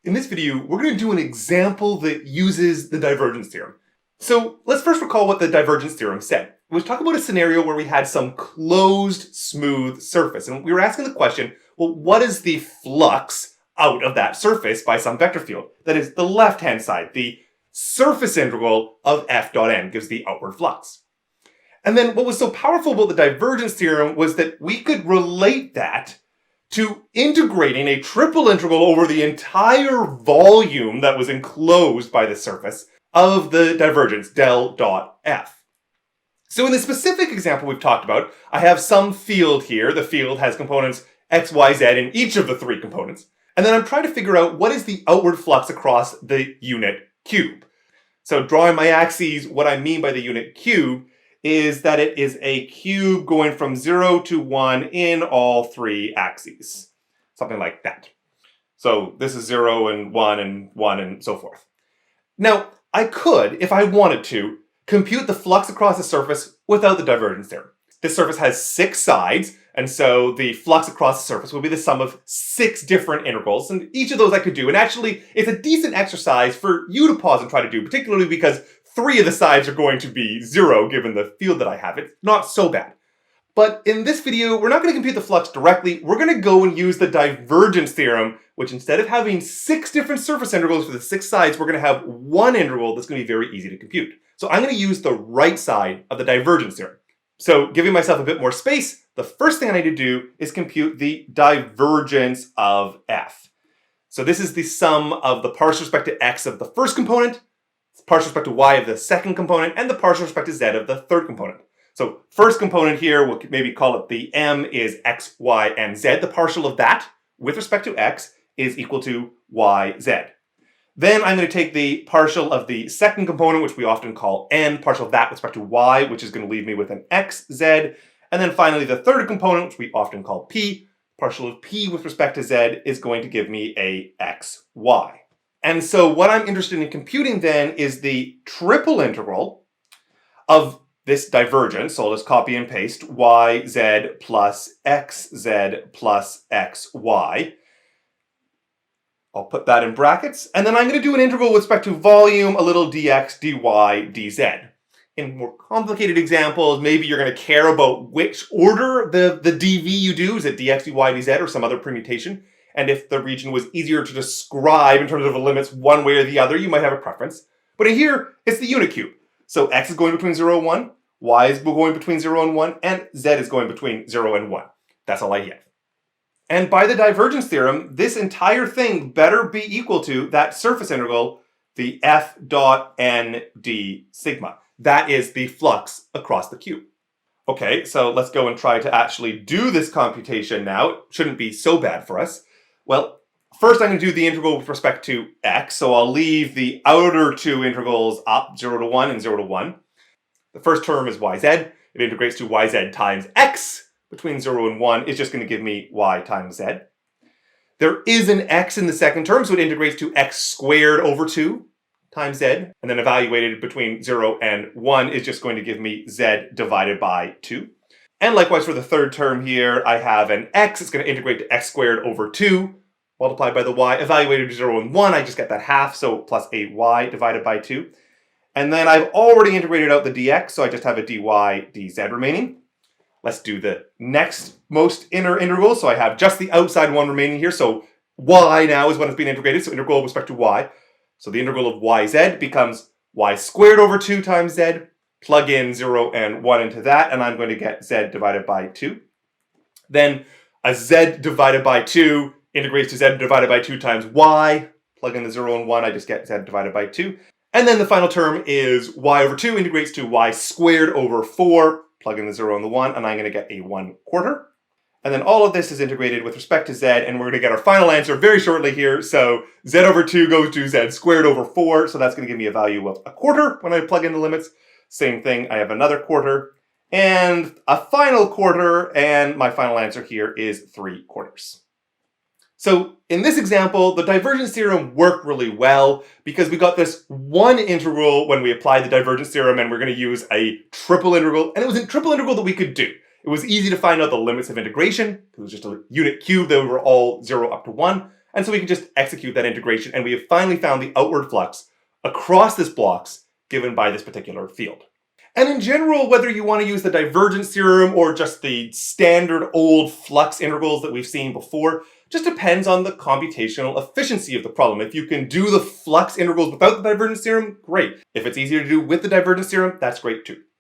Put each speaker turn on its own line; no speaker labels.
In this video, we're going to do an example that uses the divergence theorem. So let's first recall what the divergence theorem said. It was talking about a scenario where we had some closed, smooth surface. And we were asking the question, well, what is the flux out of that surface by some vector field? That is the left-hand side. The surface integral of f dot n gives the outward flux. And then what was so powerful about the divergence theorem was that we could relate that to integrating a triple integral over the entire volume that was enclosed by the surface of the divergence, del dot f. So in the specific example we've talked about, I have some field here. The field has components x, y, z in each of the three components. And then I'm trying to figure out what is the outward flux across the unit cube. So drawing my axes, what I mean by the unit cube is that it is a cube going from 0 to 1 in all three axes. Something like that. So this is 0 and 1 and so forth. Now, I could, if I wanted to, compute the flux across the surface without the divergence theorem. This surface has 6 sides, and so the flux across the surface will be the sum of 6 different integrals, and each of those I could do. And actually, it's a decent exercise for you to pause and try to do, particularly because 3 of the sides are going to be 0 given the field that I have. It's not so bad. But in this video, we're not going to compute the flux directly. We're going to go and use the divergence theorem, which instead of having 6 different surface integrals for the 6 sides, we're going to have one integral that's going to be very easy to compute. So I'm going to use the right side of the divergence theorem. So giving myself a bit more space, the first thing I need to do is compute the divergence of f. So this is the sum of the partial respect to x of the first component, partial respect to y of the second component, and the partial respect to z of the third component. So first component here, we'll maybe call it the m is x, y, and z. The partial of that with respect to x is equal to y, z. Then I'm going to take the partial of the second component, which we often call n, partial of that with respect to y, which is going to leave me with an x, z. And then finally the third component, which we often call p, partial of p with respect to z is going to give me a x, y. And so what I'm interested in computing then is the triple integral of this divergence. So I'll just copy and paste yz plus xz plus xy. I'll put that in brackets. And then I'm going to do an integral with respect to volume, a little dx, dy, dz. In more complicated examples, maybe you're going to care about which order the dv you do. Is it dx, dy, dz, or some other permutation? And if the region was easier to describe in terms of the limits one way or the other, you might have a preference. But in here, it's the unit cube. So x is going between 0 and 1, y is going between 0 and 1, and z is going between 0 and 1. That's all I get. And by the divergence theorem, this entire thing better be equal to that surface integral, the f dot n d sigma. That is the flux across the cube. Okay, so let's go and try to actually do this computation now. It shouldn't be so bad for us. Well, first I'm going to do the integral with respect to x, so I'll leave the outer two integrals up, 0 to 1 and 0 to 1. The first term is yz. It integrates to yz times x between 0 and 1 is just going to give me y times z. There is an x in the second term, so it integrates to x squared over 2 times z, and then evaluated between 0 and 1 is just going to give me z divided by 2. And likewise for the third term here, I have an x, it's going to integrate to x squared over 2, multiplied by the y, evaluated to 0 and 1, I just get that half, so plus a y divided by 2. And then I've already integrated out the dx, so I just have a dy dz remaining. Let's do the next most inner integral, so I have just the outside one remaining here, so y now is when it's being integrated, so integral with respect to y. So the integral of yz becomes y squared over 2 times z, plug in 0 and 1 into that, and I'm going to get z divided by 2. Then a z divided by 2 integrates to z divided by 2 times y. Plug in the 0 and 1, I just get z divided by 2. And then the final term is y over 2 integrates to y squared over 4. Plug in the 0 and the 1, and I'm going to get a 1/4. And then all of this is integrated with respect to z, and we're going to get our final answer very shortly here. So z over 2 goes to z squared over 4, so that's going to give me a value of 1/4 when I plug in the limits. Same thing, I have another quarter, and a final quarter, and my final answer here is 3/4. So in this example, the divergence theorem worked really well because we got this one integral when we applied the divergence theorem, and we're going to use a triple integral, and it was a triple integral that we could do. It was easy to find out the limits of integration. It was just a unit cube. They were all 0 up to 1. And so we can just execute that integration, and we have finally found the outward flux across this blocks given by this particular field. And in general, whether you want to use the divergence theorem or just the standard old flux integrals that we've seen before, just depends on the computational efficiency of the problem. If you can do the flux integrals without the divergence theorem, great. If it's easier to do with the divergence theorem, that's great too.